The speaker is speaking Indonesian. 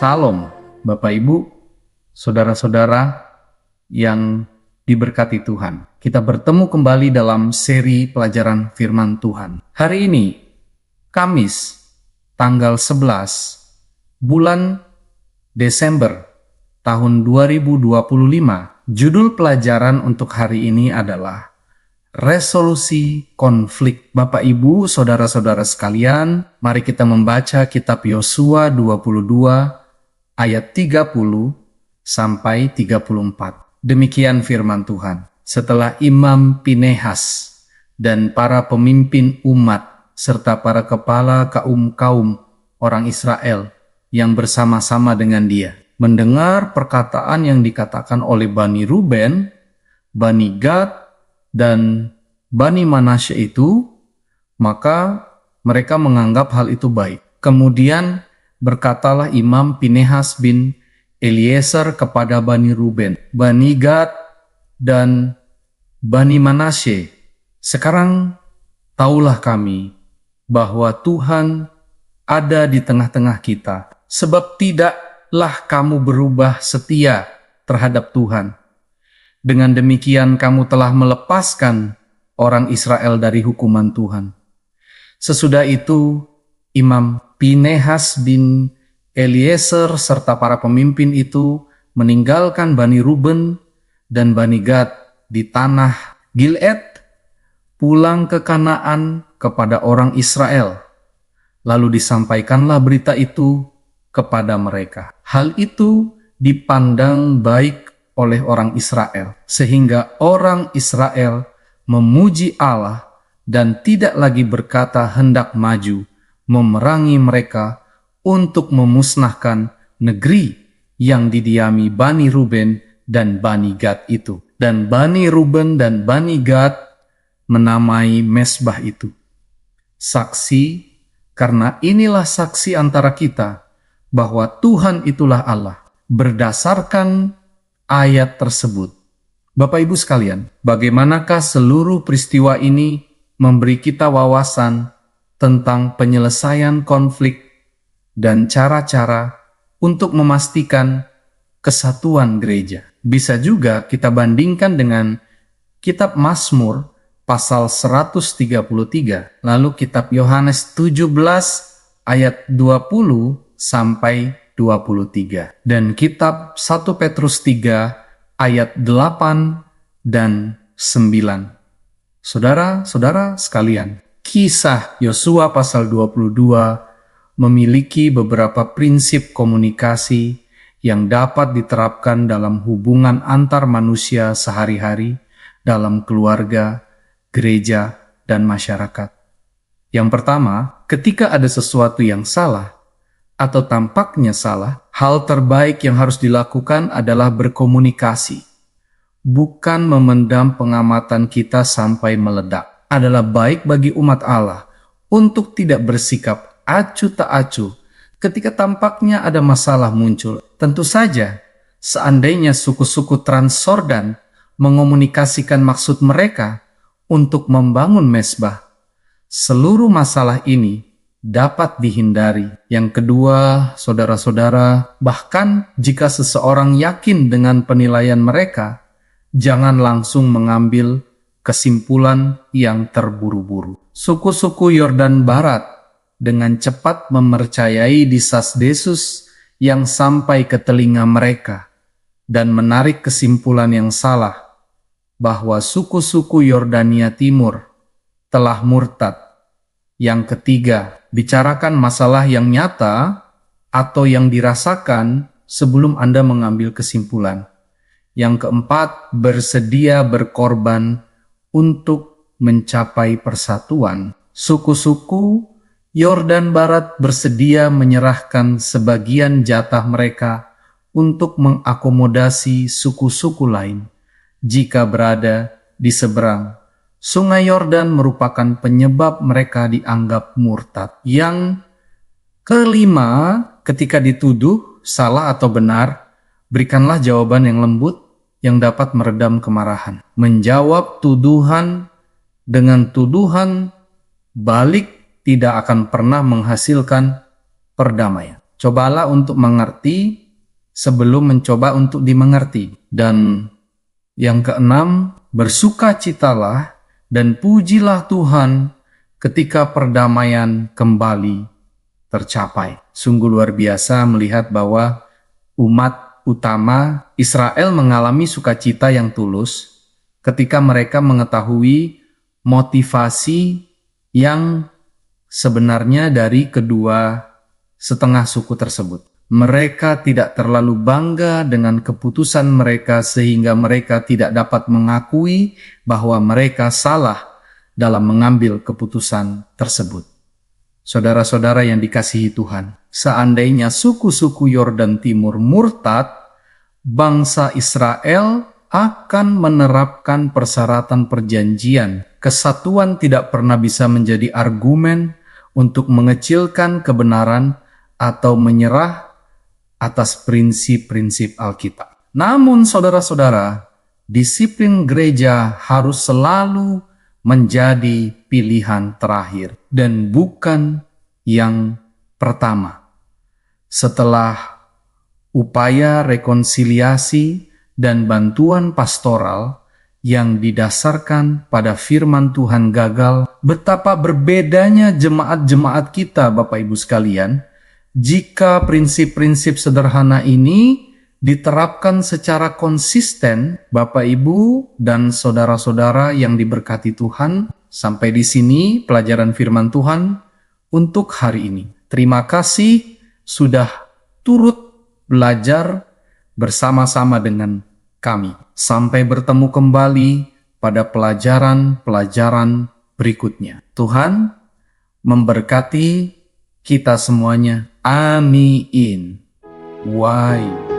Salam, Bapak Ibu, saudara-saudara yang diberkati Tuhan. Kita bertemu kembali dalam seri pelajaran firman Tuhan. Hari ini, Kamis, tanggal 11, bulan Desember, tahun 2025. Judul pelajaran untuk hari ini adalah resolusi konflik. Bapak Ibu, saudara-saudara sekalian, mari kita membaca kitab Yosua 22 ayat 30 sampai 34. Demikian firman Tuhan. Setelah Imam Pinehas dan para pemimpin umat serta para kepala kaum-kaum orang Israel yang bersama-sama dengan dia mendengar perkataan yang dikatakan oleh Bani Ruben, Bani Gad, dan Bani Manasye itu, maka mereka menganggap hal itu baik. Kemudian berkatalah Imam Pinehas bin Eliezer kepada Bani Ruben, Bani Gad, dan Bani Manasye, sekarang taulah kami bahwa Tuhan ada di tengah-tengah kita, sebab tidaklah kamu berubah setia terhadap Tuhan. Dengan demikian kamu telah melepaskan orang Israel dari hukuman Tuhan. Sesudah itu Imam Pinehas bin Eliezer serta para pemimpin itu meninggalkan Bani Ruben dan Bani Gad di tanah Gilead, pulang ke Kanaan kepada orang Israel. Lalu disampaikanlah berita itu kepada mereka. Hal itu dipandang baik oleh orang Israel, sehingga orang Israel memuji Allah dan tidak lagi berkata hendak maju memerangi mereka untuk memusnahkan negeri yang didiami Bani Ruben dan Bani Gad itu. Dan Bani Ruben dan Bani Gad menamai mesbah itu saksi, karena inilah saksi antara kita bahwa Tuhan itulah Allah. Berdasarkan ayat tersebut, Bapak Ibu sekalian, bagaimanakah seluruh peristiwa ini memberi kita wawasan tentang penyelesaian konflik dan cara-cara untuk memastikan kesatuan gereja? Bisa juga kita bandingkan dengan kitab Mazmur pasal 133, lalu kitab Yohanes 17 ayat 20 sampai 23, dan kitab 1 Petrus 3 ayat 8 dan 9. Saudara-saudara sekalian, kisah Yosua pasal 22 memiliki beberapa prinsip komunikasi yang dapat diterapkan dalam hubungan antar manusia sehari-hari, dalam keluarga, gereja, dan masyarakat. Yang pertama, ketika ada sesuatu yang salah atau tampaknya salah, hal terbaik yang harus dilakukan adalah berkomunikasi, bukan memendam pengamatan kita sampai meledak. Adalah baik bagi umat Allah untuk tidak bersikap acuh tak acuh ketika tampaknya ada masalah muncul. Tentu saja, seandainya suku-suku Transordan mengomunikasikan maksud mereka untuk membangun mesbah, seluruh masalah ini dapat dihindari. Yang kedua, saudara-saudara, bahkan jika seseorang yakin dengan penilaian mereka, jangan langsung mengambil kesimpulan yang terburu-buru. Suku-suku Yordan Barat dengan cepat mempercayai desas-desus yang sampai ke telinga mereka dan menarik kesimpulan yang salah bahwa suku-suku Yordania Timur telah murtad. Yang ketiga, bicarakan masalah yang nyata atau yang dirasakan sebelum Anda mengambil kesimpulan. Yang keempat, bersedia berkorban untuk mencapai persatuan. Suku-suku Yordan Barat bersedia menyerahkan sebagian jatah mereka untuk mengakomodasi suku-suku lain jika berada di seberang. Sungai Yordan merupakan penyebab mereka dianggap murtad. Yang kelima, ketika dituduh salah atau benar, berikanlah jawaban yang lembut yang dapat meredam kemarahan. Menjawab tuduhan dengan tuduhan balik tidak akan pernah menghasilkan perdamaian. Cobalah untuk mengerti sebelum mencoba untuk dimengerti. Dan yang keenam, bersukacitalah dan pujilah Tuhan ketika perdamaian kembali tercapai. Sungguh luar biasa melihat bahwa umat utama Israel mengalami sukacita yang tulus ketika mereka mengetahui motivasi yang sebenarnya dari kedua setengah suku tersebut. Mereka tidak terlalu bangga dengan keputusan mereka sehingga mereka tidak dapat mengakui bahwa mereka salah dalam mengambil keputusan tersebut. Saudara-saudara yang dikasihi Tuhan, seandainya suku-suku Yordan Timur murtad, bangsa Israel akan menerapkan persyaratan perjanjian. Kesatuan tidak pernah bisa menjadi argumen untuk mengecilkan kebenaran atau menyerah atas prinsip-prinsip Alkitab. Namun saudara-saudara, disiplin gereja harus selalu menjadi pilihan terakhir dan bukan yang pertama. Setelah upaya rekonsiliasi dan bantuan pastoral yang didasarkan pada firman Tuhan gagal, betapa berbedanya jemaat-jemaat kita, Bapak Ibu sekalian, jika prinsip-prinsip sederhana ini diterapkan secara konsisten. Bapak Ibu dan saudara-saudara yang diberkati Tuhan, sampai di sini pelajaran firman Tuhan untuk hari ini. Terima kasih sudah turut belajar bersama-sama dengan kami. Sampai bertemu kembali pada pelajaran-pelajaran berikutnya. Tuhan memberkati kita semuanya. Amin. Why?